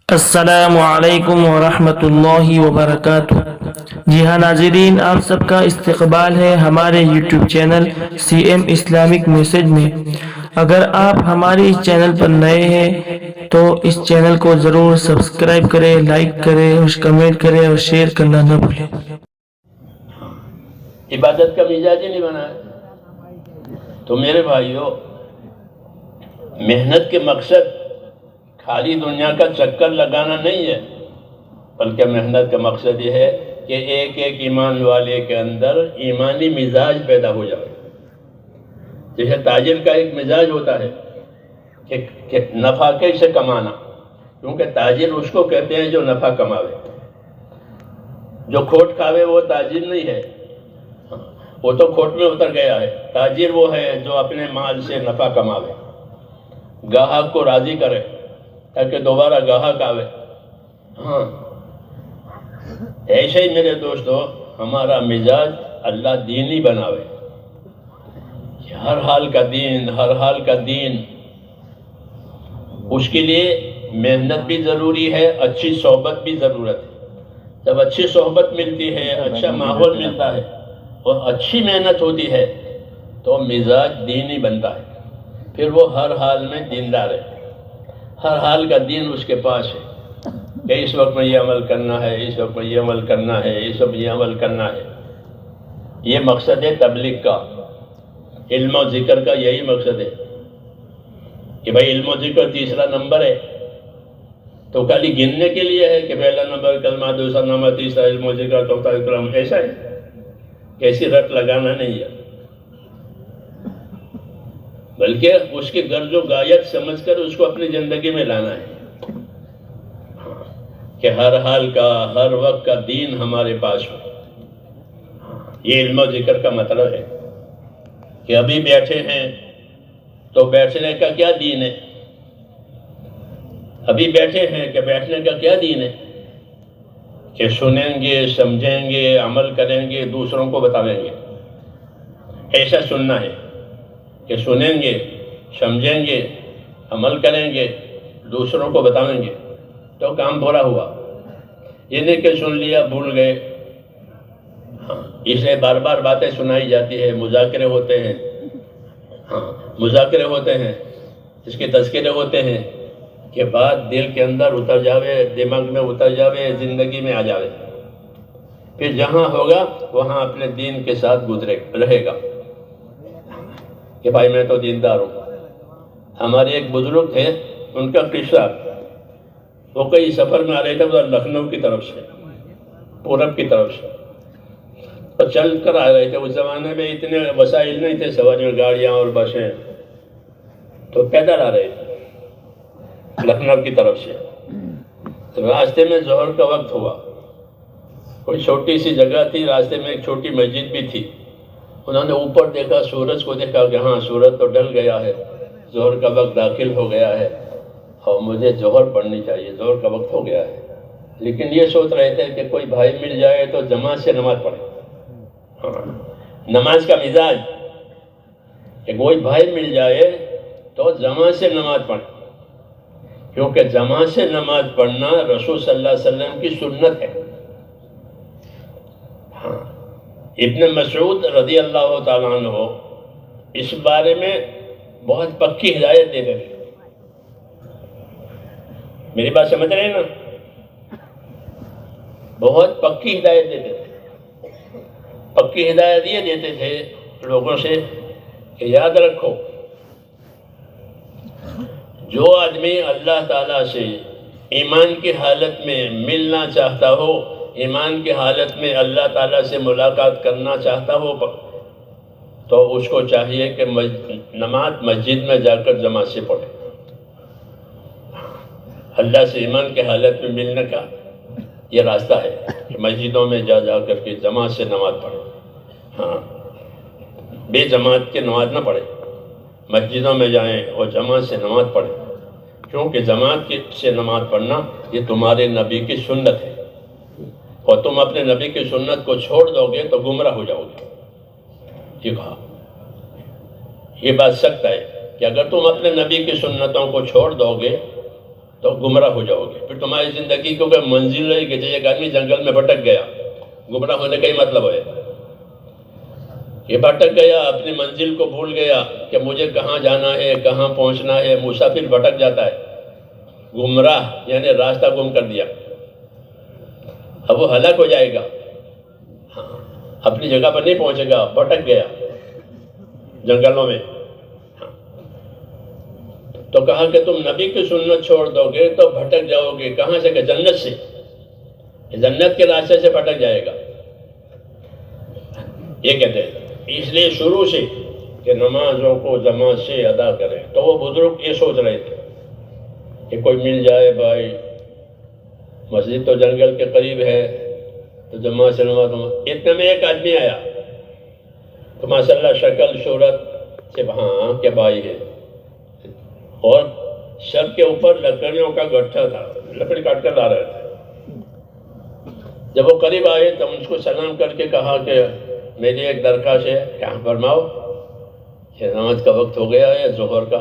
السلام علیکم ورحمۃ اللہ وبرکاتہ۔ جی ہاں ناظرین، آپ سب کا استقبال ہے ہمارے YouTube channel C M Islamic message میں۔ اگر آپ ہمارے اس چینل پر نئے ہیں تو اس چینل کو ضرور سبسکرائب کریں، لائک کریں اور کمنٹ کریں اور شیئر کرنا نہ بھولیں۔ عبادت کا مزاج ہی نہیں بنا ہے۔ تو میرے بھائیوں، محنت کے مقصد خالی دنیا کا چکر لگانا نہیں ہے، بلکہ محنت کا مقصد یہ ہے کہ ایک ایک ایمان والے کے اندر ایمانی مزاج پیدا ہو جائے۔ جیسے تاجر کا ایک مزاج ہوتا ہے کہ نفع کیسے کمانا، کیونکہ تاجر اس کو کہتے ہیں جو نفع کماوے۔ جو کھوٹ کھاوے وہ تاجر نہیں ہے، وہ تو کھوٹ میں اتر گیا ہے۔ تاجر وہ ہے جو اپنے مال سے نفع کماوے، گاہک کو راضی کرے تاکہ دوبارہ گاہک آوے۔ ہاں، ایسے ہی میرے دوستو، ہمارا مزاج اللہ دینی بناوے، ہر حال کا دین، ہر حال کا دین۔ اس کے لیے محنت بھی ضروری ہے، اچھی صحبت بھی ضرورت ہے۔ جب اچھی صحبت ملتی ہے، اچھا ماحول ملتا ہے اور اچھی محنت ہوتی ہے تو مزاج دینی بنتا ہے، پھر وہ ہر حال میں دیندار ہے۔ ہر حال کا دین اس کے پاس ہے کہ اس وقت میں یہ عمل کرنا ہے، اس وقت میں یہ عمل کرنا ہے، اس وقت یہ عمل کرنا ہے۔ یہ مقصد ہے تبلیغ کا، علم و ذکر کا یہی مقصد ہے کہ بھائی علم و ذکر تیسرا نمبر ہے تو خالی گننے کے لیے ہے کہ پہلا نمبر کلمہ، دوسرا نمبر، تیسرا علم و ذکر، چوتھا اکرام، ایسا ہے؟ ایسی رٹ لگانا نہیں ہے، بلکہ اس کے غرض و غایت سمجھ کر اس کو اپنی زندگی میں لانا ہے کہ ہر حال کا، ہر وقت کا دین ہمارے پاس ہو۔ یہ علم و ذکر کا مطلب ہے کہ ابھی بیٹھے ہیں تو بیٹھنے کا کیا دین ہے؟ ابھی بیٹھے ہیں کہ بیٹھنے کا کیا دین ہے؟ کہ سنیں گے، سمجھیں گے، عمل کریں گے، دوسروں کو بتائیں گے۔ ایسا سننا ہے کہ سنیں گے، سمجھیں گے، عمل کریں گے، دوسروں کو بتائیں گے تو کام پورا ہوا۔ یہ نہیں کہ سن لیا بھول گئے۔ ہاں، اس لیے بار بار باتیں سنائی جاتی ہے، مذاکرے ہوتے ہیں، مذاکرے ہوتے ہیں، اس کے تذکرے ہوتے ہیں کہ بات دل کے اندر اتر جاوے، دماغ میں اتر جاوے، زندگی میں آ جاوے، پھر جہاں ہوگا وہاں اپنے دین کے ساتھ رہے گا کہ بھائی میں تو دیندار ہوں۔ ہمارے ایک بزرگ تھے، ان کا قصہ، وہ کئی سفر میں آ رہے تھے لکھنؤ کی طرف سے، پورب کی طرف سے، اور چل کر آ رہے تھے۔ اس زمانے میں اتنے وسائل نہیں تھے، سواریاں، گاڑیاں اور بسیں، تو پیدل آ رہے تھے لکھنؤ کی طرف سے۔ راستے میں ظہر کا وقت ہوا، کوئی چھوٹی سی جگہ تھی، راستے میں ایک چھوٹی مسجد بھی تھی۔ انہوں نے اوپر دیکھا، سورج کو دیکھا کہ ہاں سورج تو ڈھل گیا ہے، ظہر کا وقت داخل ہو گیا ہے اور مجھے ظہر پڑھنی چاہیے، ظہر کا وقت ہو گیا ہے۔ لیکن یہ سوچ رہے تھے کہ کوئی بھائی مل جائے تو جماعت سے نماز پڑھے۔ نماز کا مزاج کہ کوئی بھائی مل جائے تو جماعت سے نماز پڑھے، کیونکہ جماعت سے نماز پڑھنا رسول صلی اللہ علیہ وسلم کی سنت ہے۔ ابن مسعود رضی اللہ تعالیٰ عنہ اس بارے میں بہت پکی ہدایت دے گئے۔ میری بات سمجھ رہے ہیں نا؟ بہت پکی ہدایت دیتے تھے۔ پکی ہدایت یہ دیتے تھے لوگوں سے کہ یاد رکھو، جو آدمی اللہ تعالیٰ سے ایمان کی حالت میں ملنا چاہتا ہو، ایمان کی حالت میں اللہ تعالیٰ سے ملاقات کرنا چاہتا ہو، تو اس کو چاہیے کہ نماز مسجد میں جا کر جماعت سے پڑھے۔ اللہ سے ایمان کی حالت میں ملنے کا یہ راستہ ہے کہ مسجدوں میں جا کر کے جماعت سے نماز پڑھے۔ ہاں، بے جماعت کے نماز نہ پڑھے، مسجدوں میں جائیں اور جماعت سے نماز پڑھیں، کیونکہ جماعت سے نماز پڑھنا یہ تمہارے نبی کی سنت ہے، اور تم اپنے نبی کی سنت کو چھوڑ دو گے تو گمراہ ہو جاؤ گے۔ یہ کہا، یہ بات سخت ہے کہ اگر تم اپنے نبی کی سنتوں کو چھوڑ دو گے تو گمراہ ہو جاؤ گے. پھر تمہاری زندگی کو کوئی منزل رہے گی. ایک آدمی جنگل میں بھٹک گیا, گمراہ ہونے کا ہی مطلب ہے. یہ بھٹک گیا, اپنی منزل کو بھول گیا کہ مجھے کہاں جانا ہے, کہاں پہنچنا ہے. مسافر بھٹک جاتا ہے, گمراہ یعنی راستہ گم کر دیا. اب وہ ہلاک ہو جائے گا, اپنی جگہ پر نہیں پہنچے گا, بھٹک گیا جنگلوں میں. تو کہا کہ تم نبی کی سنت چھوڑ دو گے تو بھٹک جاؤ گے. کہاں سے؟ کہ جنت سے, جنت کے راستے سے بھٹک جائے گا. یہ کہتے ہیں اس لیے شروع سے کہ نمازوں کو جماعت سے ادا کریں. تو وہ بزرگ یہ سوچ رہے تھے کہ کوئی مل جائے بھائی, مسجد تو جنگل کے قریب ہے تو جماعت سے نماز. اتنے میں ایک آدمی آیا تو ماشاء اللہ شکل صورت سے ہاں کے بھائی ہے, اور سر کے اوپر لکڑیوں کا گٹھا تھا, لکڑی کاٹ کر لا رہے تھے. جب وہ قریب آئے تو ان کو سلام کر کے کہا کہ میری ایک درخواست ہے, یہاں فرماؤ کہ نماز کا وقت ہو گیا ہے ظہر کا,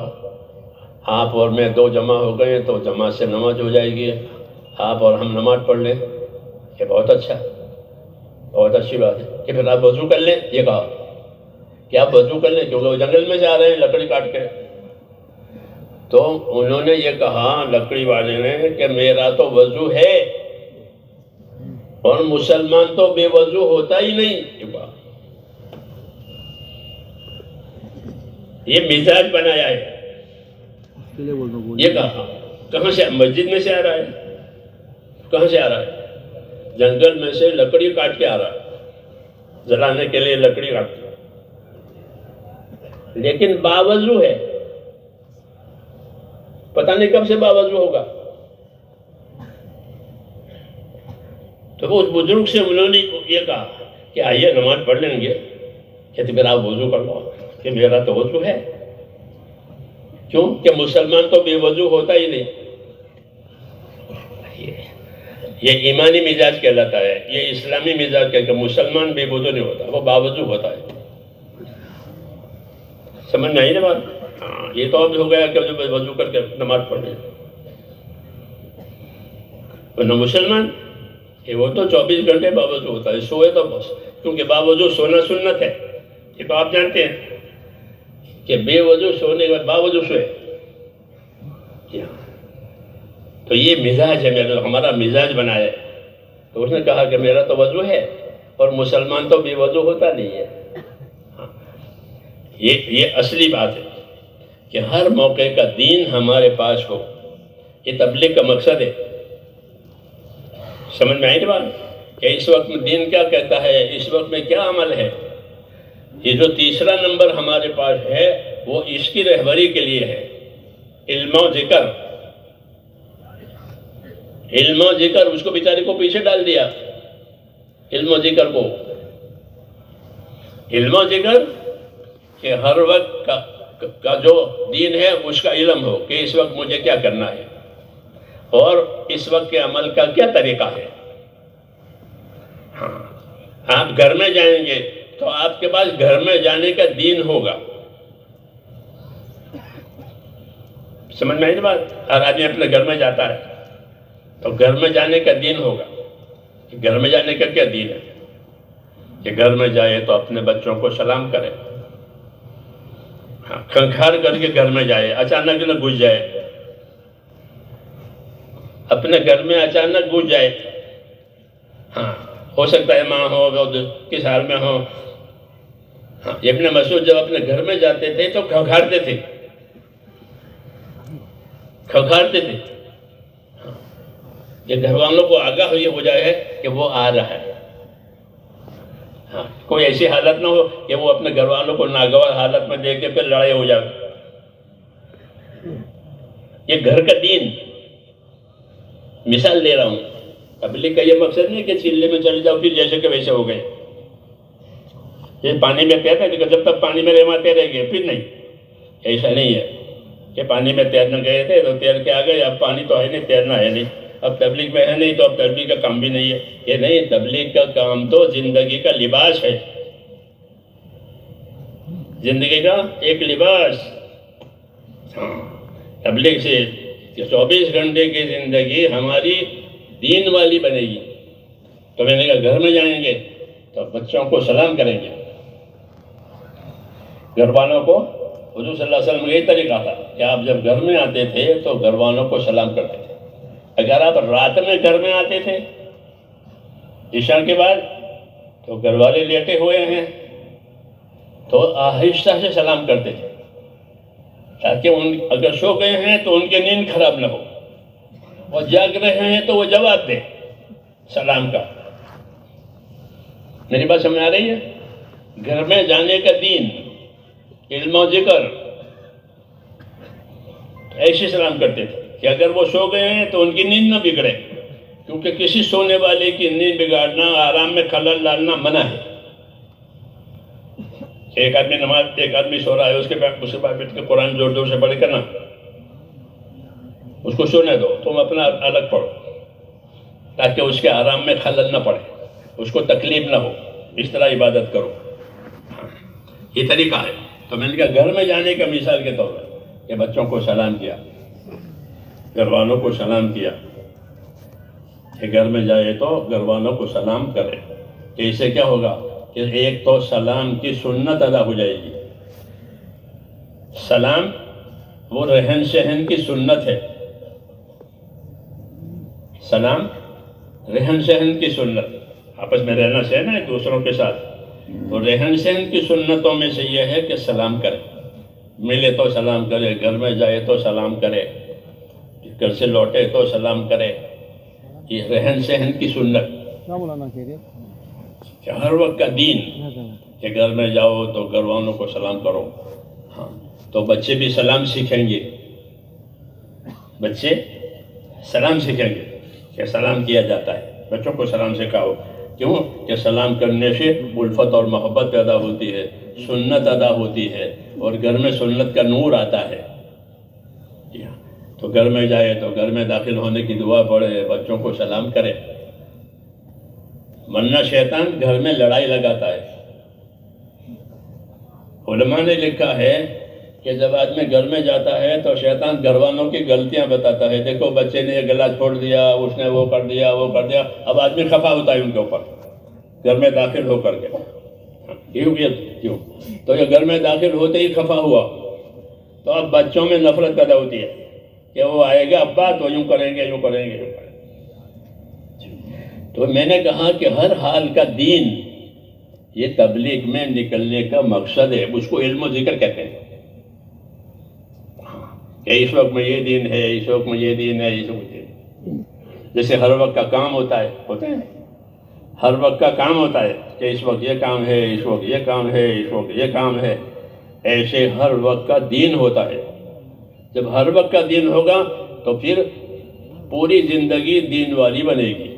آپ اور میں دو جمع ہو گئے تو جماعت سے نماز ہو جائے گی, آپ اور ہم نماز پڑھ لیں. یہ بہت اچھا, بہت اچھی بات ہے. کہ پھر آپ وضو کر لیں. یہ کہا کہ آپ وضو کر لیں کیونکہ وہ جنگل میں سے آ رہے ہیں لکڑی کاٹ کے. تو انہوں نے یہ کہا لکڑی والے نے کہ میرا تو وضو ہے اور مسلمان تو بے وضو ہوتا ہی نہیں. یہ مزاج بنایا ہے. یہ کہا کہاں سے؟ مسجد میں سے آ رہا ہے. کہاں سے آ رہا ہے؟ جنگل میں سے لکڑی کاٹ کے آ رہا ہے, جلانے کے لیے لکڑی کاٹ کے, لیکن باوضو ہے. پتہ نہیں کب سے باوضو ہوگا. تو وہ اس بزرگ سے انہوں نے یہ کہا کہ آئیے نماز پڑھ لیں گے. کہتے پھر آپ وضو کر لو. کہ میرا تو وضو ہے. کیوں؟ کہ مسلمان تو بے وضو ہوتا ہی نہیں. یہ ایمانی مزاج کہلاتا ہے, یہ اسلامی مزاج کہ مسلمان بے وضو نہیں ہوتا, وہ باوضو ہوتا ہے. سمجھ میں آئی نا بات؟ ہاں, یہ تو اب ہو گیا کہ وضو کر کے نماز پڑھ لیں. ورنہ مسلمان وہ تو 24 گھنٹے باوضو ہوتا ہے, سوئے تو بس. کیونکہ باوضو سونا سنت ہے. یہ تو آپ جانتے ہیں کہ بے وضو سونے کے بعد باوضو سوئے. تو یہ مزاج ہے, میرا ہمارا مزاج بنا ہے. تو اس نے کہا کہ میرا تو وضو ہے اور مسلمان تو بے وضو ہوتا نہیں ہے. یہ اصلی بات ہے کہ ہر موقع کا دین ہمارے پاس ہو. یہ تبلیغ کا مقصد ہے. سمجھ میں آئی نا بات کہ اس وقت میں دین کیا کہتا ہے, اس وقت میں کیا عمل ہے. یہ جو تیسرا نمبر ہمارے پاس ہے وہ اس کی رہبری کے لیے ہے. علم و ذکر, علم و ذکر. اس کو بیچارے کو پیچھے ڈال دیا. علم و ذکر کو, علم و ذکر کہ ہر وقت کا جو دین ہے اس کا علم ہو کہ اس وقت مجھے کیا کرنا ہے اور اس وقت کے عمل کا کیا طریقہ ہے. ہاں, آپ گھر میں جائیں گے تو آپ کے پاس گھر میں جانے کا دین ہوگا. سمجھ میں آئی نا بات؟ ہر آدمی اپنے گھر میں جاتا ہے تو گھر میں جانے کا دین ہوگا. گھر میں جانے کا کیا دین ہے کہ گھر میں جائے تو اپنے بچوں کو سلام کرے. ہاں, کھنکھار کر کے گھر میں جائے, اچانک نہ گھس جائے. اپنے گھر میں اچانک گھس جائے. ہاں, ہو سکتا ہے ماں ہو, کس حال میں ہو. ہاں, ابن مسعود جب اپنے گھر میں جاتے تھے تو کھنکھارتے تھے, کھنکھارتے تھے. یہ گھر والوں کو آگاہ ہو جائے کہ وہ آ رہا ہے. ہاں, کوئی ایسی حالت نہ ہو کہ وہ اپنے گھر والوں کو ناگوار حالت میں دیکھ کے پھر لڑائی ہو جائے. یہ گھر کا دین. مثال دے رہا ہوں, تبلیغ کا یہ مقصد نہیں کہ چلے میں چل جاؤ پھر جیسے کہ ویسے ہو گئے. یہ پانی میں تیرتے کہ جب تک پانی میں رہنا تیرے گے, پھر نہیں. ایسا نہیں ہے کہ پانی میں تیرنے گئے تھے تو تیر کے آ گئے, اب پانی تو ہے نہیں, تیرنا ہے نہیں, اب تبلیغ میں ہے نہیں تو اب تبلیغ کا کام بھی نہیں ہے. یہ نہیں, تبلیغ کا کام تو زندگی کا لباس ہے. زندگی کا ایک لباس. ہاں, تبلیغ سے کہ 24 گھنٹے کی زندگی ہماری دین والی بنے گی. تو میں نے کہا گھر میں جائیں گے تو بچوں کو سلام کریں گے. گھر والوں کو حضور صلی اللہ علیہ وسلم کا یہی طریقہ تھا کہ آپ جب گھر میں آتے تھے تو گھر والوں کو سلام کرتے تھے. اگر آپ رات میں گھر میں آتے تھے عشاء کے بعد تو گھر والے لیٹے ہوئے ہیں تو آہستہ سے سلام کرتے تھے تاکہ اگر سو گئے ہیں تو ان کی نیند خراب نہ ہو، اور جاگ رہے ہیں تو وہ جواب دیں سلام کا. میری بات سمجھ آ رہی ہے؟ گھر میں جانے کا دین، علم و ذکر، ایسے سلام کرتے تھے کہ اگر وہ سو گئے ہیں تو ان کی نیند نہ بگڑے، کیونکہ کسی سونے والے کی نیند بگاڑنا، آرام میں خلل ڈالنا منع ہے. ایک آدمی سو رہا ہے، اس کے بعد بیٹھ کے قرآن زور زور سے پڑھے کرنا، اس کو سونے دو، تم اپنا الگ پڑھو تاکہ اس کے آرام میں خلل نہ پڑے، اس کو تکلیف نہ ہو. اس طرح عبادت کرو. یہ طریقہ ہے. تو میں نے کہا گھر میں جانے کا مثال کے طور پر کہ بچوں کو سلام کیا، گھر والوں کو سلام کیا، کہ گھر میں جائے تو گھر والوں کو سلام کرے. کہ اس سے کیا ہوگا کہ ایک تو سلام کی سنت ادا ہو جائے گی. سلام وہ رہن سہن کی سنت ہے. سلام رہن سہن کی سنت، آپس میں رہنا سہنا ہے دوسروں کے ساتھ. تو رہن سہن کی سنتوں میں سے یہ ہے کہ سلام کرے. ملے تو سلام کرے، گھر میں جائے تو سلام کرے، گھر سے لوٹے تو سلام کرے. یہ رہن سہن کی سنت کہ ہر وقت کا دین کہ گھر میں جاؤ تو گھر والوں کو سلام کرو. ہاں تو بچے بھی سلام سیکھیں گے، بچے سلام سیکھیں گے کہ سلام کیا جاتا ہے. بچوں کو سلام سکھاؤ. کیوں کہ سلام کرنے سے الفت اور محبت پیدا ہوتی ہے، سنت ادا ہوتی ہے، اور گھر میں سنت کا نور آتا ہے. تو گھر میں جائے تو گھر میں داخل ہونے کی دعا پڑھے، بچوں کو سلام کرے. ورنہ شیطان گھر میں لڑائی لگاتا ہے. علماء نے لکھا ہے کہ جب آدمی گھر میں جاتا ہے تو شیطان گھر والوں کی غلطیاں بتاتا ہے. دیکھو بچے نے یہ گلا چھوڑ دیا، اس نے وہ کر دیا، وہ کر دیا. اب آدمی خفا ہوتا ہے ان کے اوپر گھر میں داخل ہو کر کے. کیوں؟ تو یہ گھر میں داخل ہوتے ہی خفا ہوا تو اب بچوں میں نفرت پیدا ہوتی ہے کہ وہ آئے گا ابا تو یوں کریں گے، یوں کریں گے، یوں کریں گے. تو میں نے کہا کہ ہر حال کا دین یہ تبلیغ میں نکلنے کا مقصد ہے. اس کو علم و ذکر کہتے ہیں کہ اس وقت میں یہ دین ہے، اس وقت میں یہ دین ہے، اس وقت یہ دین. جیسے ہر وقت کا کام ہوتا ہے، ہوتے ہیں ہر وقت کا کام ہوتا ہے کہ اس وقت یہ کام ہے، اس وقت یہ کام ہے، اس وقت یہ کام ہے. ایسے ہر وقت کا دین ہوتا ہے. جب ہر وقت کا دین ہوگا تو پھر پوری زندگی دین والی بنے گی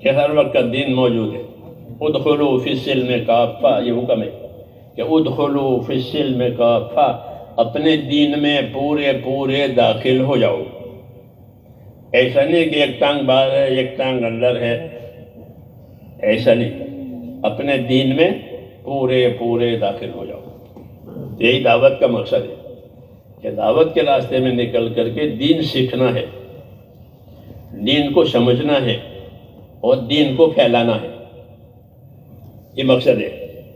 کہ ہر وقت کا دین موجود ہے. ادخلوا فی السلم کافہ، یہ حکم ہے کہ ادخلوا فی السلم کافہ، اپنے دین میں پورے داخل ہو جاؤ. ایسا نہیں کہ ایک ٹانگ باہر ہے ایک ٹانگ اندر ہے، ایسا نہیں. اپنے دین میں پورے داخل ہو جاؤ. یہی دعوت کا مقصد ہے کہ دعوت کے راستے میں نکل کر کے دین سیکھنا ہے، دین کو سمجھنا ہے اور دین کو پھیلانا ہے. یہ مقصد ہے.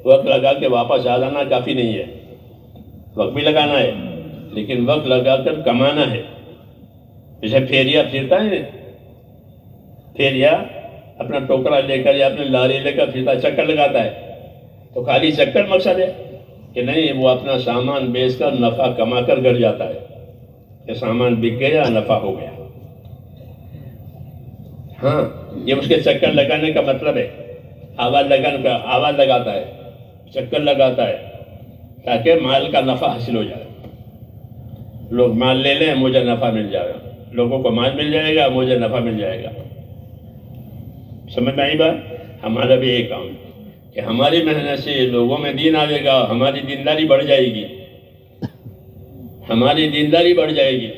وقت لگا کے واپس آ جانا کافی نہیں ہے. وقت بھی لگانا ہے لیکن وقت لگا کر کمانا ہے. جیسے پھیریا پھرتا ہے، پھیریا اپنا ٹوکرا لے کر یا اپنے لاری لے کر پھرتا، چکر لگاتا ہے. تو خالی چکر مقصد ہے کہ نہیں، وہ اپنا سامان بیچ کر نفع کما کر گھر جاتا ہے کہ سامان بک گیا، نفع ہو گیا. ہاں یہ اس کے چکر لگانے کا مطلب ہے. آواز لگاتا ہے، چکر لگاتا ہے تاکہ مال کا نفع حاصل ہو جائے. لوگ مال لے لیں، مجھے نفع مل جائے گا. لوگوں کو مال مل جائے گا، مجھے نفع مل جائے گا. سمجھ میں آئی بات؟ ہمارا بھی ایک کام ہے کہ ہماری محنت سے لوگوں میں دین آئے گا، ہماری دینداری بڑھ جائے گی، ہماری دینداری بڑھ جائے گی.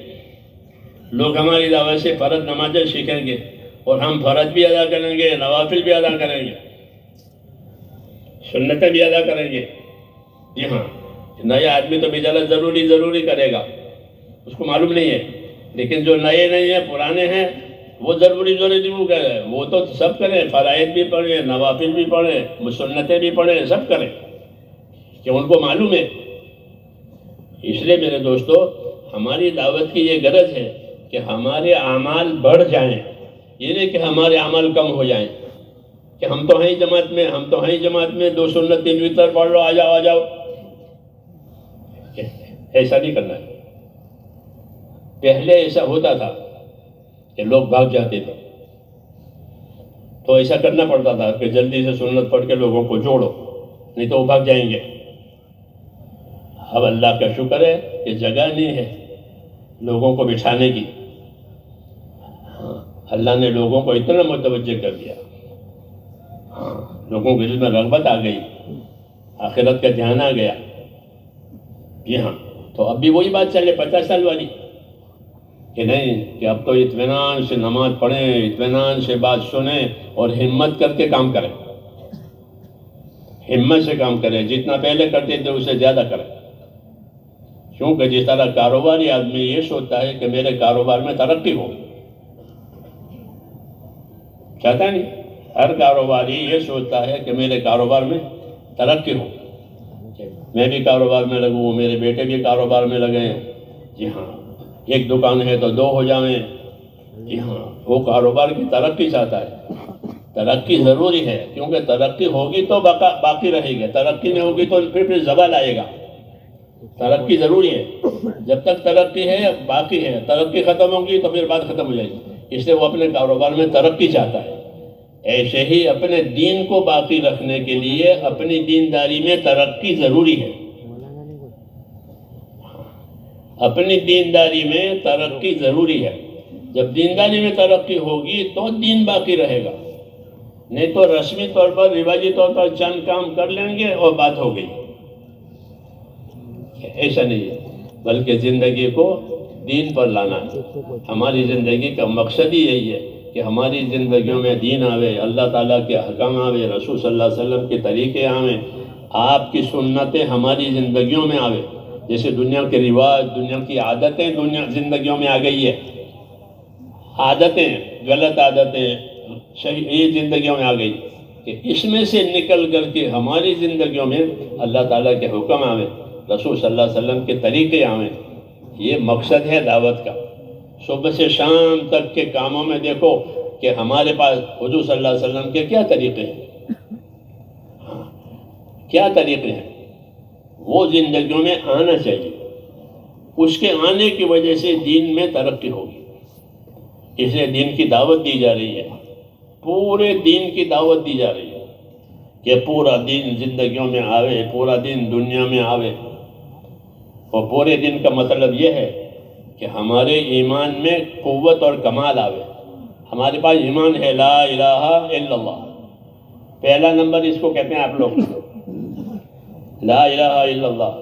لوگ ہماری دعوت سے فرض نمازیں سیکھیں گے اور ہم فرض بھی ادا کریں گے، نوافل بھی ادا کریں گے، سنتیں بھی ادا کریں گے. جی ہاں، نیا آدمی تو بیچارہ ضروری کرے گا اس کو معلوم نہیں ہے. لیکن جو نئے نہیں ہیں، پرانے ہیں، وہ ضروری وہ کہہ رہے ہیں، وہ تو سب کریں، فرائض بھی پڑھیں، نوافل بھی پڑھیں، سنتیں بھی پڑھیں، سب کریں، کہ ان کو معلوم ہے. اس لیے میرے دوستو، ہماری دعوت کی یہ غرض ہے کہ ہمارے اعمال بڑھ جائیں، یہ نہیں کہ ہمارے اعمال کم ہو جائیں، کہ ہم تو ہیں جماعت میں، ہم تو ہیں جماعت میں، 2 سنت 3 وتر پڑھ لو، آ جاؤ. ایسا نہیں کرنا ہے. پہلے ایسا ہوتا تھا کہ لوگ بھاگ جاتے تھے، تو ایسا کرنا پڑتا تھا کہ جلدی سے سنت پڑھ کے لوگوں کو جوڑو، نہیں تو وہ بھاگ جائیں گے. اب اللہ کا شکر ہے کہ جگہ نہیں ہے لوگوں کو بٹھانے کی. اللہ نے لوگوں کو اتنا متوجہ کر دیا، لوگوں کے دل میں رغبت آ گئی، آخرت کا دھیان آ گیا. جی ہاں، تو اب بھی وہی بات چلے 50 سال والی، کہ نہیں، کہ اب تو اطمینان سے نماز پڑھیں، اطمینان سے بات سنیں اور ہمت کر کے کام کریں. ہمت سے کام کریں، جتنا پہلے کرتے تھے اس سے زیادہ کریں. کیونکہ جس طرح کاروباری آدمی یہ سوچتا ہے کہ میرے کاروبار میں ترقی ہو، چاہتا نہیں، ہر کاروباری یہ سوچتا ہے کہ میرے کاروبار میں ترقی ہو، میں بھی کاروبار میں لگوں، میرے بیٹے بھی کاروبار میں لگے. جی ہاں، ایک دکان ہے تو 2 ہو جائیں. جی ہاں، وہ کاروبار کی ترقی چاہتا ہے. ترقی ضروری ہے، کیونکہ ترقی ہوگی تو باقی رہے گی، ترقی نہیں ہوگی تو پھر زوال آئے گا. ترقی ضروری ہے، جب تک ترقی ہے باقی ہے، ترقی ختم ہوگی تو پھر بات ختم ہو جائے گی. اس لیے وہ اپنے کاروبار میں ترقی چاہتا ہے. ایسے ہی اپنے دین کو باقی رکھنے کے لیے اپنی دینداری میں ترقی ضروری ہے. اپنی دینداری میں ترقی ضروری ہے. جب دینداری میں ترقی ہوگی تو دین باقی رہے گا، نہیں تو رسمی طور پر، رواجی طور پر چند کام کر لیں گے اور بات ہو گئی. ایسا نہیں ہے، بلکہ زندگی کو دین پر لانا ہے. ہماری زندگی کا مقصد ہی یہی ہے کہ ہماری زندگیوں میں دین آوے، اللہ تعالیٰ کے احکام آوے، رسول صلی اللہ علیہ وسلم کے طریقے آویں، آپ کی سنتیں ہماری زندگیوں میں آوے. جیسے دنیا کے رواج، دنیا کی عادتیں زندگیوں میں آ گئی ہے، عادتیں، غلط عادتیں صحیح زندگیوں میں آ گئی، کہ اس میں سے نکل کر کے ہماری زندگیوں میں اللہ تعالیٰ کے حکم آویں، رسول صلی اللہ علیہ وسلم کے طریقے آویں. یہ مقصد ہے دعوت کا. صبح سے شام تک کے کاموں میں دیکھو کہ ہمارے پاس حضور صلی اللہ علیہ وسلم کے کیا طریقے ہیں، کیا طریقے ہیں، وہ زندگیوں میں آنا چاہیے. اس کے آنے کی وجہ سے دین میں ترقی ہوگی. اس لیے دین کی دعوت دی جا رہی ہے، پورے دین کی دعوت دی جا رہی ہے کہ پورا دین زندگیوں میں آوے، پورا دین دنیا میں آوے. اور پورے دن کا مطلب یہ ہے کہ ہمارے ایمان میں قوت اور کمال آوے. ہمارے پاس ایمان ہے، لا الہ الا اللہ، پہلا نمبر اس کو کہتے ہیں آپ لوگ، لا الہ الا اللہ،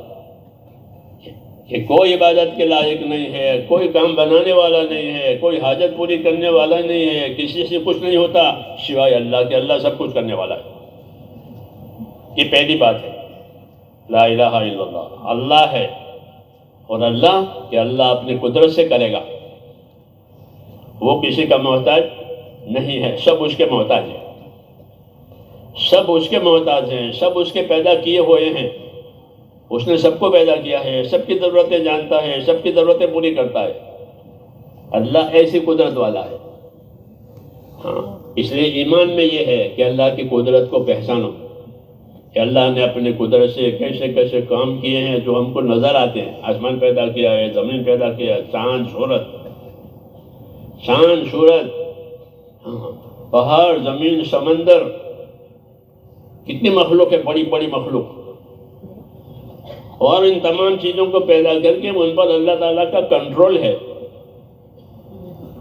کہ کوئی عبادت کے لائق نہیں ہے، کوئی کام بنانے والا نہیں ہے، کوئی حاجت پوری کرنے والا نہیں ہے، کسی سے کچھ نہیں ہوتا سوائے اللہ کے، اللہ سب کچھ کرنے والا ہے. یہ پہلی بات ہے، لا الہ الا اللہ. اللہ ہے، اور اللہ کہ اللہ اپنی قدرت سے کرے گا، وہ کسی کا محتاج نہیں ہے، سب اس کے محتاج ہیں، سب اس کے محتاج ہیں، سب اس کے پیدا کیے ہوئے ہیں. اس نے سب کو پیدا کیا ہے، سب کی ضرورتیں جانتا ہے، سب کی ضرورتیں پوری کرتا ہے. اللہ ایسی قدرت والا ہے. ہاں، اس لیے ایمان میں یہ ہے کہ اللہ کی قدرت کو پہچانو، کہ اللہ نے اپنی قدرت سے کیسے کیسے کام کیے ہیں جو ہم کو نظر آتے ہیں. آسمان پیدا کیا ہے، زمین پیدا کیا ہے، چاند سورج، پہاڑ، زمین، سمندر، کتنی مخلوق ہے، بڑی بڑی مخلوق. اور ان تمام چیزوں کو پیدا کر کے ان پر اللہ تعالیٰ کا کنٹرول ہے،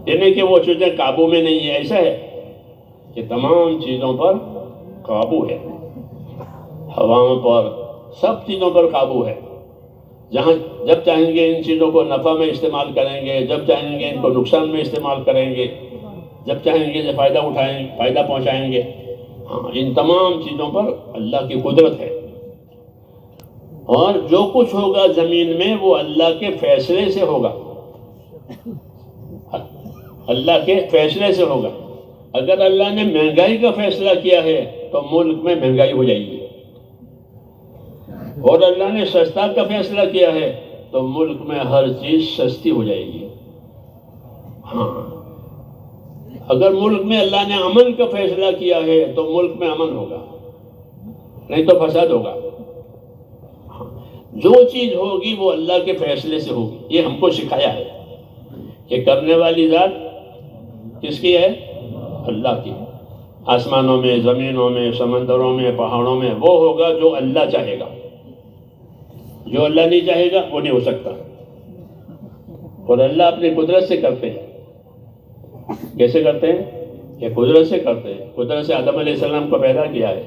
یعنی کہ وہ چیزیں قابو میں نہیں ہے. ایسا ہے کہ تمام چیزوں پر قابو ہے، ہواؤں پر، سب چیزوں پر قابو ہے. جب چاہیں گے ان چیزوں کو نفع میں استعمال کریں گے، جب چاہیں گے ان کو نقصان میں استعمال کریں گے، جب چاہیں گے فائدہ پہنچائیں گے. ہاں، ان تمام چیزوں پر اللہ کی قدرت ہے. اور جو کچھ ہوگا زمین میں وہ اللہ کے فیصلے سے ہوگا. اللہ کے فیصلے سے ہوگا. اگر اللہ نے مہنگائی کا فیصلہ کیا ہے تو ملک میں مہنگائی ہو جائے گی، اور اللہ نے سستا کا فیصلہ کیا ہے تو ملک میں ہر چیز سستی ہو جائے گی. ہاں، اگر ملک میں اللہ نے امن کا فیصلہ کیا ہے تو ملک میں امن ہوگا، نہیں تو فساد ہوگا. جو چیز ہوگی وہ اللہ کے فیصلے سے ہوگی. یہ ہم کو سکھایا ہے کہ کرنے والی ذات کس کی ہے؟ اللہ کی. آسمانوں میں، زمینوں میں، سمندروں میں، پہاڑوں میں وہ ہوگا جو اللہ چاہے گا. جو اللہ نہیں چاہے گا وہ نہیں ہو سکتا. اور اللہ اپنی قدرت سے کرتے ہیں. کیسے کرتے ہیں؟ کہ قدرت سے کرتے ہیں. قدرت سے آدم علیہ السلام کو پیدا کیا ہے.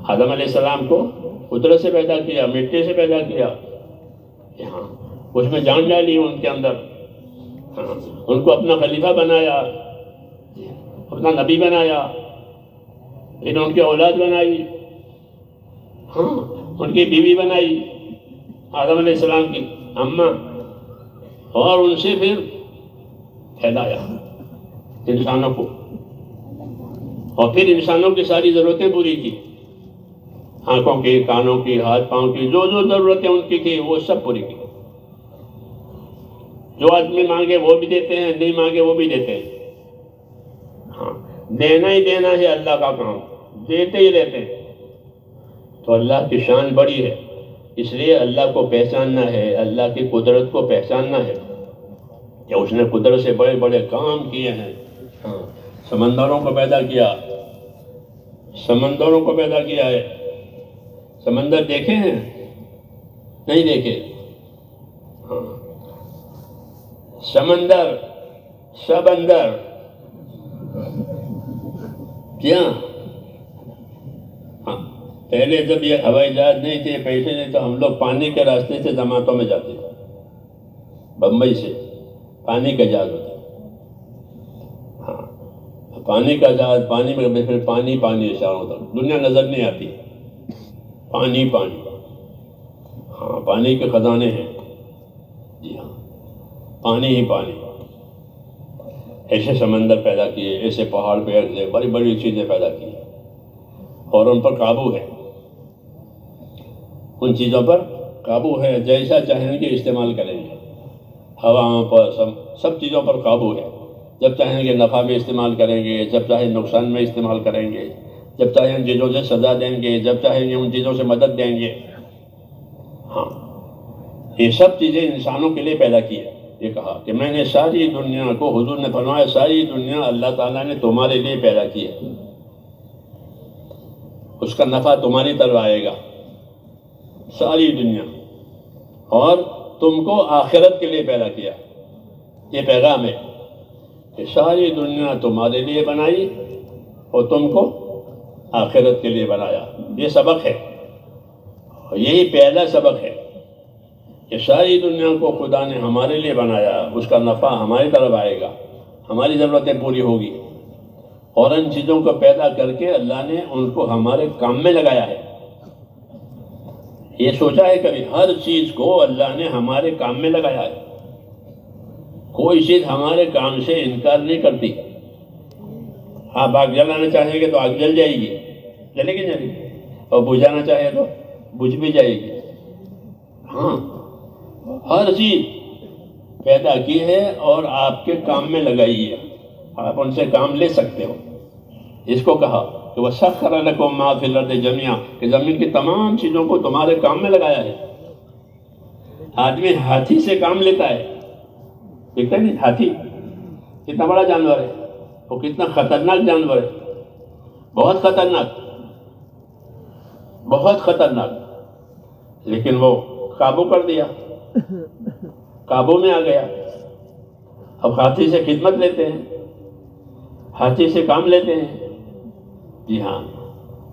آدم علیہ السلام کو قدرت سے پیدا کیا، مٹی سے پیدا کیا. ہاں، اس میں جان ڈالی ان کے اندر. ہاں، ان کو اپنا خلیفہ بنایا، اپنا نبی بنایا، پھر ان کی اولاد بنائی. ہاں، ان کی بیوی بنائی آدم علیہ السلام کی اماں، اور ان سے پھر پھیلایا انسانوں کو، اور پھر انسانوں کی ساری ضرورتیں پوری کی. آنکھوں کی، کانوں کی، ہاتھ پاؤں کی، جو جو ضرورتیں ان کی تھی وہ سب پوری کی. جو آدمی مانگے وہ بھی دیتے ہیں، نہیں مانگے وہ بھی دیتے ہیں. ہاں، دینا ہی دینا ہے اللہ کا کام، دیتے ہی رہتے ہیں. تو اللہ کی شان بڑی ہے، اس لیے اللہ کو پہچاننا ہے، اللہ کی قدرت کو پہچاننا ہے کہ اس نے قدرت سے بڑے بڑے کام کیے ہیں. ہاں، سمندروں کو پیدا کیا، سمندروں کو پیدا کیا ہے. سمندر دیکھے ہیں؟ نہیں دیکھے. ہاں، سمندر، سب اندر کیا. ہاں، پہلے جب یہ ہوائی جہاز نہیں تھے، پیسے نہیں، تو ہم لوگ پانی کے راستے سے جماعتوں میں جاتے تھے. بمبئی سے پانی کا جہاز ہوتا. ہاں، پانی کا جہاز، پانی میں پھر پانی پانی اشاروں تک، دنیا نظر نہیں آتی. پانی پانی. ہاں، پانی کے خزانے ہیں. جی ہاں، پانی ہی پانی. ایسے سمندر پیدا کیے، ایسے پہاڑ پہ ایسے بڑی بڑی چیزیں پیدا کی، اور ان پر قابو ہے. ان چیزوں پر قابو ہے، جیسا چاہیں گے استعمال کریں گے. ہواؤں پر، سب چیزوں پر قابو ہے. جب چاہیں گے نفع میں استعمال کریں گے، جب چاہیں نقصان میں استعمال کریں گے، جب چاہیں ان چیزوں سے سزا دیں گے، جب چاہیں گے ان چیزوں سے مدد دیں گے. ہاں، یہ سب چیزیں انسانوں کے لیے پیدا کی ہے. یہ کہا کہ میں نے ساری دنیا کو، حضور نے فرمایا ساری دنیا اللہ تعالیٰ نے تمہارے لیے پیدا کی ہے. اس کا نفع تمہاری طرف آئے گا، ساری دنیا. اور تم کو آخرت کے لیے پیدا کیا. یہ پیغام ہے کہ ساری دنیا تمہارے لیے بنائی اور تم کو آخرت کے لیے بنایا. یہ سبق ہے، یہی پہلا سبق ہے کہ ساری دنیا کو خدا نے ہمارے لیے بنایا. اس کا نفع ہماری طرف آئے گا، ہماری ضرورتیں پوری ہوگی. اور ان چیزوں کو پیدا کر کے اللہ نے ان کو ہمارے کام میں لگایا ہے. یہ سوچا ہے کبھی؟ ہر چیز کو اللہ نے ہمارے کام میں لگایا ہے. کوئی چیز ہمارے کام سے انکار نہیں کرتی. آپ آگ جلانا چاہیں گے تو آگ جل جائے گی، جلے گی جلے گی، اور بجھانا چاہے تو بجھ بھی جائے گی. ہاں، ہر چیز پیدا کی ہے اور آپ کے کام میں لگائی ہے. آپ ان سے کام لے سکتے ہو. اس کو کہا کہ وَسَخَّرَ لَكُم مَّا فِي الْأَرْضِ جَمِيعًا، کہ زمین کی تمام چیزوں کو تمہارے کام میں لگایا ہے. آدمی ہاتھی سے کام لیتا ہے، دیکھتے نہیں؟ ہاتھی کتنا بڑا جانور ہے، وہ کتنا خطرناک جانور ہے. بہت خطرناک، بہت خطرناک. لیکن وہ قابو کر دیا، قابو میں آ گیا. اب ہاتھی سے خدمت لیتے ہیں، ہاتھی سے کام لیتے ہیں. جی ہاں،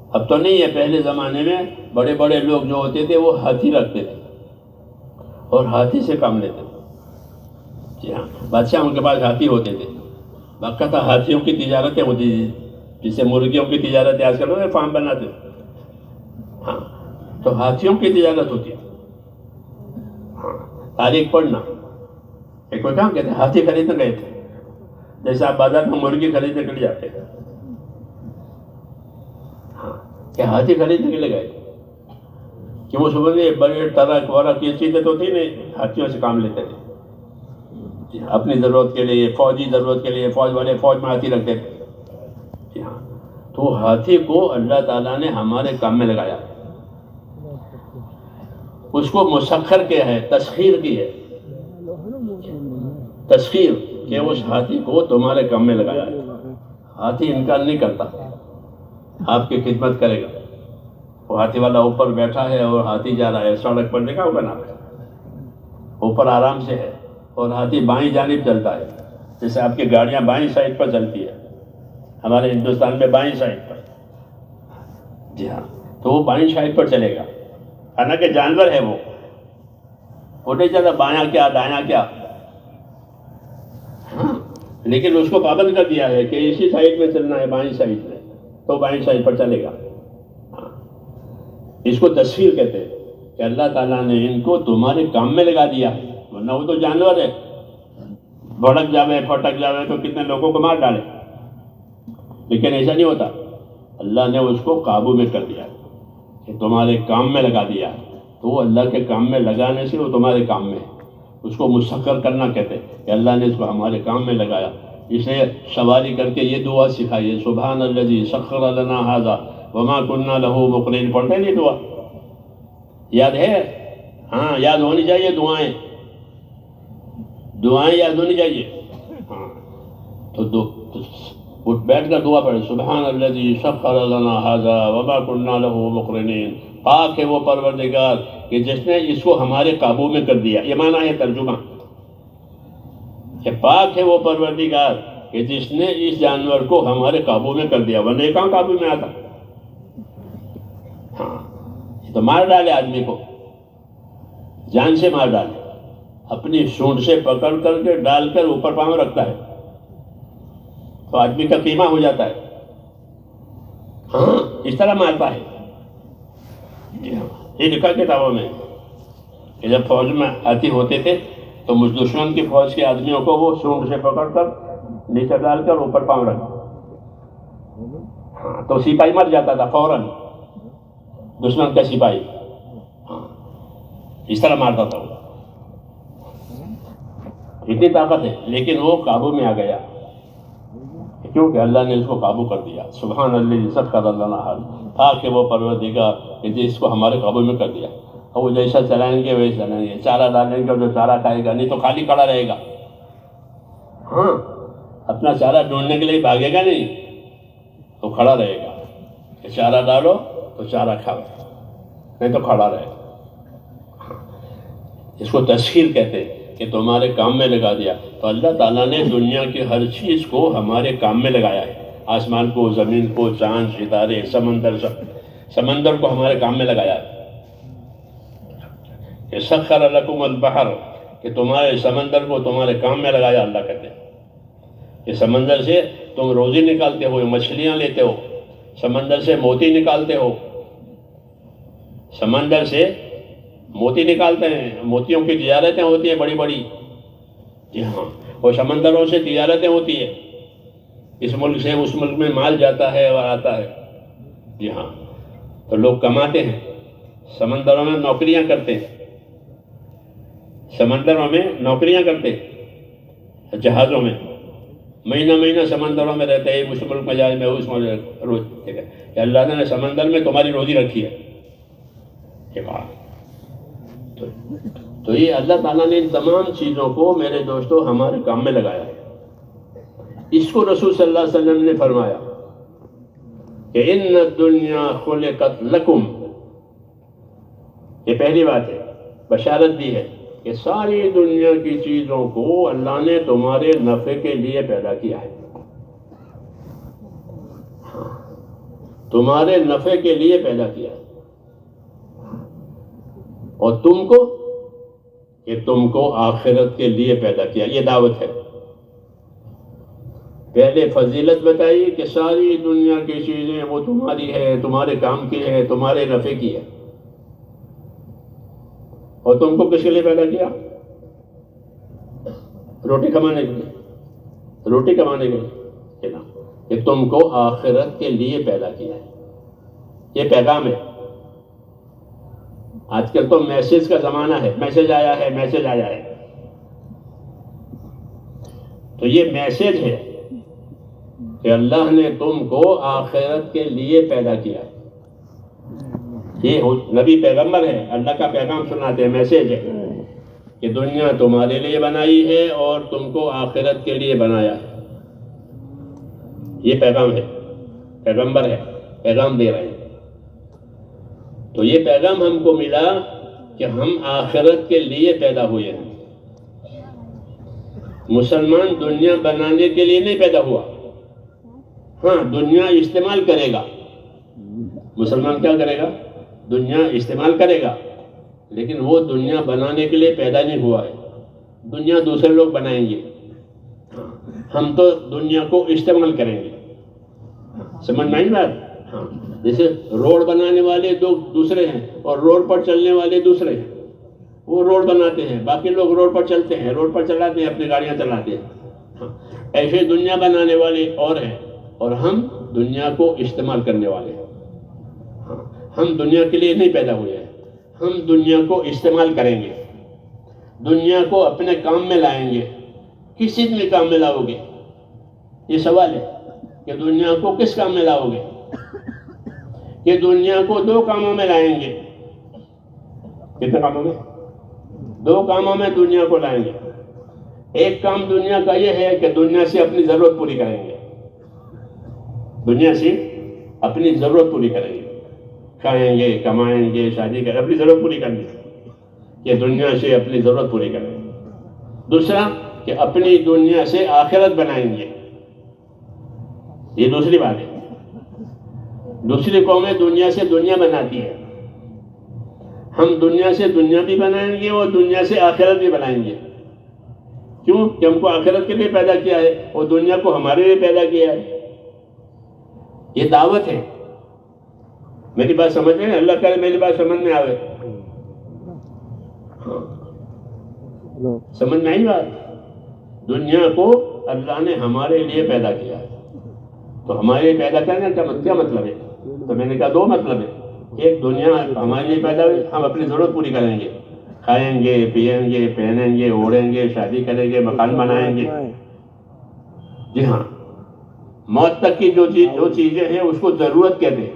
اب تو نہیں ہے. پہلے زمانے میں بڑے بڑے لوگ جو ہوتے تھے وہ ہاتھی رکھتے تھے اور ہاتھی سے کام لیتے تھے. جی ہاں، بادشاہوں کے پاس ہاتھی ہوتے تھے. باقاعدہ ہاتھیوں کی تجارتیں ہوتی تھی، جسے مرغیوں کی تجارت آج کل فارم بناتے. ہاں، تو ہاتھیوں کی تجارت ہوتی ہے. ہاں، تاریخ پڑھنا. ایک کوئی کام کہتے ہیں ہاتھی خریدنے گئے تھے، جیسے آپ بازار میں مرغی خریدنے کے لیے جاتے ہیں، ہاں کہ ہاتھی خریدنے کے لیے گئے تھے کہ وہ سمجھے بڑے ٹرک ورک یہ چیزیں تو تھی نہیں، ہاتھیوں سے کام لیتے تھے اپنی ضرورت کے لیے، فوجی ضرورت کے لیے، فوج والے فوج میں ہاتھی رکھتے تھے جی ہاں۔ تو ہاتھی کو اللہ تعالیٰ نے ہمارے کام میں لگایا، اس کو مسخر کیا ہے، تسخیر کی ہے، تسخیر کہ اس ہاتھی کو تمہارے کام میں لگایا ہے۔ ہاتھی انکار نہیں کرتا، آپ کی خدمت کرے گا۔ وہ ہاتھی والا اوپر بیٹھا ہے اور ہاتھی جا رہا ہے، سڑک پر دیکھا ہوگا نا، اوپر آرام سے ہے اور ہاتھی بائیں جانب چلتا ہے، جیسے آپ کی گاڑیاں بائیں سائڈ پر چلتی ہے، ہمارے ہندوستان میں بائیں سائڈ پر، جی ہاں، تو وہ بائیں سائڈ پر چلے گا، حالانکہ جانور ہے وہ نہیں چلتا بایاں کیا دایاں کیا، ہاں لیکن اس کو پابند کر دیا ہے کہ اسی سائڈ میں چلنا ہے، بائیں سائڈ میں، تو بائیں سائڈ پر چلے گا۔ ہاں، اس کو تسخیر کہتے ہیں کہ اللہ تعالیٰ نے ان کو تمہارے کام میں لگا دیا ہے، ورنہ وہ تو جانور ہے، بھڑک جاوے پھٹک جاوے تو کتنے لوگوں کو مار ڈالے، لیکن ایسا نہیں ہوتا، اللہ نے اس کو قابو میں کر دیا کہ تمہارے کام میں لگا دیا، تو وہ اللہ کے کام میں لگانے سے وہ تمہارے کام میں ہے، اس کو مسخر کرنا کہتے ہیں کہ اللہ نے اس کو ہمارے کام میں لگایا۔ اسے سواری کر کے یہ دعا سکھائی ہے، سبحان الذی سخر لنا ھذا وما كنا له مقرنین، پڑھتے نہیں دعا؟ یاد ہے؟ ہاں یاد ہونی چاہیے، دعائیں یاد ہونی چاہیے، ہاں تو اٹھ بیٹھ کر دعا پڑھے، سبحان الذی سخر لنا ھذا وما كنا له مقرنین، پاک ہے وہ پروردگار کہ جس نے اس کو ہمارے قابو میں کر دیا۔ یہ معنی ہے ترجمہ کہ پاک ہے وہ پروردگار کہ جس نے اس جانور کو ہمارے قابو میں کر دیا، ورنہ یہ کہاں قابو میں آتا؟ ہاں یہ تو مار ڈالے آدمی کو، جان سے مار ڈالے، اپنی سونڈ سے پکڑ کر کے ڈال کر اوپر پاؤں رکھتا ہے تو آدمی کا قیمہ ہو جاتا ہے، ہاں اس طرح مارتا ہے۔ یہ لکھا کتابوں میں کہ جب فوج میں ہاتھی ہوتے تھے تو دشمن کی فوج کے آدمیوں کو وہ سونڈ سے پکڑ کر نیچے ڈال کر اوپر پاؤں رکھ، ہاں تو سپاہی مر جاتا تھا فوراً، دشمن کا سپاہی، ہاں اس طرح مارتا تھا وہ، اتنی طاقت ہے، لیکن وہ قابو میں آ گیا کیونکہ اللہ نے اس کو قابو کر دیا۔ سبحان الذی سخر لنا ھذا، پاک ہے وہ پروردگار کہ جس کو ہمارے قابو میں کر دیا، اور وہ جیسا چلائیں گے ویسا چلائیں گے، چارہ ڈالیں گے جو چارہ کھائے گا، نہیں تو خالی کھڑا رہے گا، ہاں اپنا چارہ ڈھونڈنے کے لیے بھاگے گا نہیں، تو کھڑا رہے گا کہ چارہ ڈالو تو چارہ کھاؤ، نہیں تو کھڑا رہے گا۔ اس کو تسخیر کہتے ہیں کہ تمہارے کام میں لگا دیا، تو اللہ تعالیٰ نے دنیا کی ہر چیز کو ہمارے کام میں لگایا ہے، آسمان کو، زمین کو، چاند، ستارے، سمندر کو ہمارے کام میں لگایا ہے۔ کہ سخر لکم البحر، کہ تمہارے سمندر کو تمہارے کام میں لگایا، اللہ کہتے ہیں کہ سمندر سے تم روزی نکالتے ہو، مچھلیاں لیتے ہو، سمندر سے موتی نکالتے ہو، سمندر سے موتی نکالتے ہیں، موتیوں کی تجارتیں ہوتی ہیں بڑی بڑی، جی ہاں، اور سمندروں سے تجارتیں ہوتی ہیں، اس ملک سے اس ملک میں مال جاتا ہے اور آتا ہے، جی ہاں، تو لوگ کماتے ہیں، سمندروں میں نوکریاں کرتے ہیں، سمندروں میں نوکریاں کرتے ہیں، جہازوں میں مہینہ مہینہ سمندروں میں رہتے ہیں، اس ملک میں جائے میں اس ملک روز، ٹھیک ہے کہ اللہ نے سمندر میں تمہاری روزی رکھی ہے، یہ بات تو یہ اللہ تعالیٰ نے ان تمام چیزوں کو میرے دوستوں ہمارے کام میں لگایا ہے۔ اس کو رسول صلی اللہ علیہ وسلم نے فرمایا کہ ان الدنیا خلقت لکم، یہ پہلی بات ہے، بشارت دی ہے کہ ساری دنیا کی چیزوں کو اللہ نے تمہارے نفع کے لیے پیدا کیا ہے، تمہارے نفع کے لیے پیدا کیا ہے، اور تم کو آخرت کے لیے پیدا کیا، یہ دعوت ہے۔ پہلے فضیلت بتائی کہ ساری دنیا کی چیزیں وہ تمہاری ہے، تمہارے کام کی ہے، تمہارے نفع کی ہے، اور تم کو کس کے لیے پیدا کیا؟ روٹی کمانے کے لیے، روٹی کمانے کے لیے نا، کہ تم کو آخرت کے لیے پیدا کیا ہے. یہ پیغام ہے. آج کل تو میسج کا زمانہ ہے، میسج آیا ہے، میسج آیا ہے. تو یہ میسج ہے کہ اللہ نے تم کو آخرت کے لیے پیدا کیا ہے. یہ نبی پیغمبر ہے، اللہ کا پیغام سناتے ہیں، میسج ہے کہ دنیا تمہارے لیے بنائی ہے اور تم کو آخرت کے لیے بنایا ہے. یہ پیغام ہے، پیغمبر ہے، پیغام دے رہے ہیں. تو یہ پیغام ہم کو ملا کہ ہم آخرت کے لیے پیدا ہوئے ہیں. مسلمان دنیا بنانے کے لیے نہیں پیدا ہوا. ہاں دنیا استعمال کرے گا، مسلمان کیا کرے گا؟ دنیا استعمال کرے گا، لیکن وہ دنیا بنانے کے لیے پیدا نہیں ہوا ہے. دنیا دوسرے لوگ بنائیں گے، ہم تو دنیا کو استعمال کریں گے. سمجھ میں آئی بات؟ ہاں جیسے روڈ بنانے والے دوسرے ہیں اور روڈ پر چلنے والے دوسرے ہیں. وہ روڈ بناتے ہیں، باقی لوگ روڈ پر چلتے ہیں، روڈ پر چلاتے ہیں، اپنی گاڑیاں چلاتے ہیں. ایسے دنیا بنانے والے اور ہیں اور ہم دنیا کو استعمال کرنے والے ہیں. ہم دنیا کے لیے نہیں پیدا ہوئے ہیں، ہم دنیا کو استعمال کریں گے، دنیا کو اپنے کام میں لائیں گے. کس چیز میں کام میں لاؤ گے؟ یہ سوال ہے کہ دنیا کو کس کام میں لاؤ گے؟ کہ دنیا کو دو کاموں میں لائیں گے. کتنے کاموں میں؟ دو کاموں میں دنیا کو لائیں گے. ایک کام دنیا کا یہ ہے کہ دنیا سے اپنی ضرورت پوری کریں گے، دنیا سے اپنی ضرورت پوری کریں گے. کھائیں گے، کمائیں گے، شادی کریں، اپنی ضرورت پوری کریں گے. یہ دنیا سے اپنی ضرورت پوری کریں گے. دوسرا کہ اپنی دنیا سے آخرت بنائیں گے. یہ دوسری بات ہے. دوسری قومیں دنیا سے دنیا بناتی ہے، ہم دنیا سے دنیا بھی بنائیں گے اور دنیا سے آخرت بھی بنائیں گے. کیوں؟ کہ ہم کو آخرت کے لیے پیدا کیا ہے اور دنیا کو ہمارے لیے پیدا کیا ہے. یہ دعوت ہے. میری بات سمجھ میں؟ اللہ کرے میری بات سمجھ میں آوے. سمجھ میں آئی بات؟ دنیا کو اللہ نے ہمارے لیے پیدا کیا ہے. تو ہمارے لیے پیدا کرنے کا کیا مطلب ہے؟ تو میں نے کہا دو مطلب ہے. ایک دنیا ہمارے لیے پیدا ہوئی، ہم اپنی ضرورت پوری کریں گے، کھائیں گے، پیئیں گے، پہنیں گے، اوڑھیں گے، شادی کریں گے، مکان بنائیں گے. جی ہاں، موت تک کی جو چیزیں ہیں اس کو ضرورت کہتے ہیں.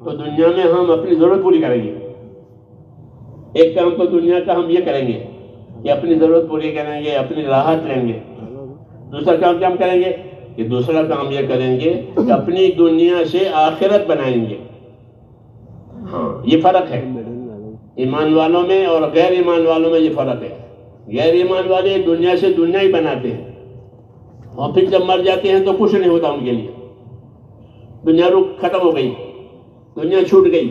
تو دنیا میں ہم اپنی ضرورت پوری کریں گے. ایک کام تو دنیا کا ہم یہ کریں گے کہ اپنی ضرورت پوری کریں گے، اپنی راحت لیں گے. دوسرا کام کیا ہم کریں گے؟ کہ دوسرا کام یہ کریں گے کہ اپنی دنیا سے آخرت بنائیں گے. ہاں یہ فرق ہے ایمان والوں میں اور غیر ایمان والوں میں. یہ فرق ہے. غیر ایمان والے دنیا سے دنیا ہی بناتے ہیں اور پھر جب مر جاتے ہیں تو کچھ نہیں ہوتا ان کے لیے. دنیا ختم ہو گئی، دنیا چھوٹ گئی.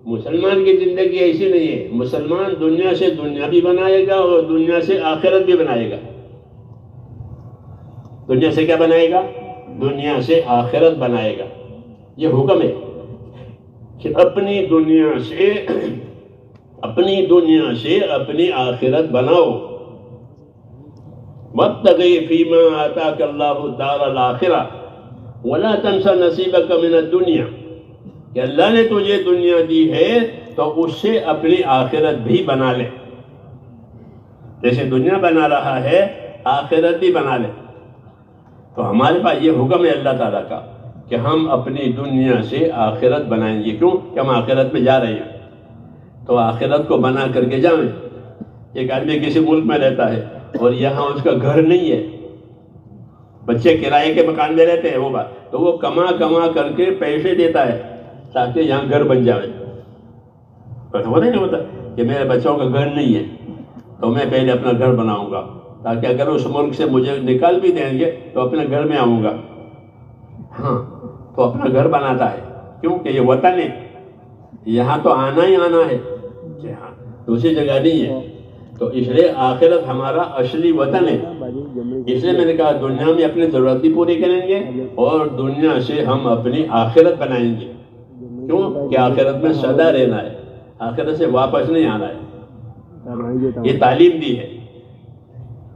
مسلمان کی زندگی ایسی نہیں ہے. مسلمان دنیا سے دنیا بھی بنائے گا اور دنیا سے آخرت بھی بنائے گا. دنیا سے کیا بنائے گا؟ دنیا سے آخرت بنائے گا. یہ حکم ہے کہ اپنی دنیا سے اپنی آخرت بناؤ. وابتغِ فیما آتاک اللہ الدار الآخرہ ولا تنس نصیبک من الدنیا. کہ اللہ نے تجھے دنیا دی ہے تو اس سے اپنی آخرت بھی بنا لے. جیسے دنیا بنا رہا ہے آخرت بھی بنا لے. تو ہمارے پاس یہ حکم ہے اللہ تعالیٰ کا کہ ہم اپنی دنیا سے آخرت بنائیں گے. کیوں؟ کہ ہم آخرت میں جا رہے ہیں تو آخرت کو بنا کر کے جائیں. ایک آدمی کسی ملک میں رہتا ہے اور یہاں اس کا گھر نہیں ہے، بچے کرائے کے مکان میں رہتے ہیں، وہ بات تو وہ کما کر کے پیسے دیتا ہے تاکہ یہاں گھر بن جائے. پتہ نہیں ہوتا کہ میرے بچوں کا گھر نہیں ہے تو میں پہلے اپنا گھر بناؤں گا تاکہ اگر اس ملک سے مجھے نکال بھی دیں گے تو اپنے گھر میں آؤں گا. ہاں تو اپنا گھر بناتا ہے. کیوں؟ کہ یہ وطن ہے، یہاں تو آنا ہی آنا ہے. جی ہاں، دوسری جگہ نہیں ہے. تو اس لیے آخرت ہمارا اصلی وطن ہے. اس لیے میں نے کہا دنیا میں اپنی ضرورت بھی پوری کریں گے اور دنیا سے ہم اپنی آخرت بنائیں گے. کیوں؟ کہ آخرت میں سدا رہنا ہے، آخرت سے واپس نہیں آنا ہے. یہ تعلیم دی ہے.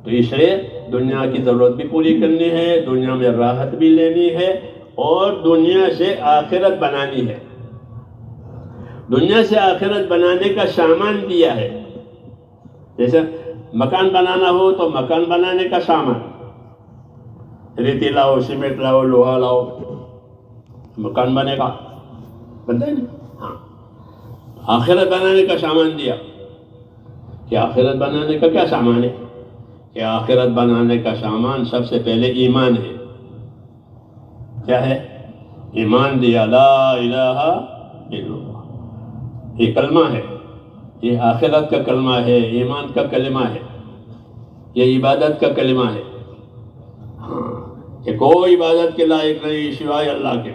تو اس لیے دنیا کی ضرورت بھی پوری کرنی ہے، دنیا میں راحت بھی لینی ہے، اور دنیا سے آخرت بنانی ہے۔ دنیا سے آخرت بنانے کا سامان دیا ہے، جیسے مکان بنانا ہو تو مکان بنانے کا سامان، ریتی لاؤ، سیمنٹ لاؤ، لوہا لاؤ، مکان بنے گا، بنتا ہے نا؟ ہاں، آخرت بنانے کا سامان دیا کہ آخرت بنانے کا کیا سامان ہے؟ کہ آخرت بنانے کا سامان سب سے پہلے ایمان ہے۔ کیا ہے؟ ایمان دیا، لا الہ الا اللہ، یہ کلمہ ہے، یہ آخرت کا کلمہ ہے، ایمان کا کلمہ ہے، یہ عبادت کا کلمہ ہے۔ ہاں، کہ کوئی عبادت کے لائق نہیں سوائے اللہ کے،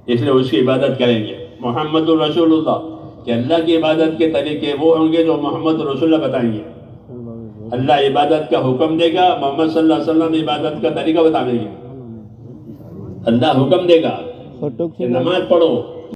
اس لیے اس کی عبادت کریں گے۔ محمد الرسول اللہ، کہ اللہ کی عبادت کے طریقے وہ ہوں گے جو محمد رسول اللہ بتائیں گے۔ اللہ عبادت کا حکم دے گا، محمد صلی اللہ علیہ وسلم عبادت کا طریقہ بتائیں گے۔ اللہ حکم دے گا کہ نماز پڑھو،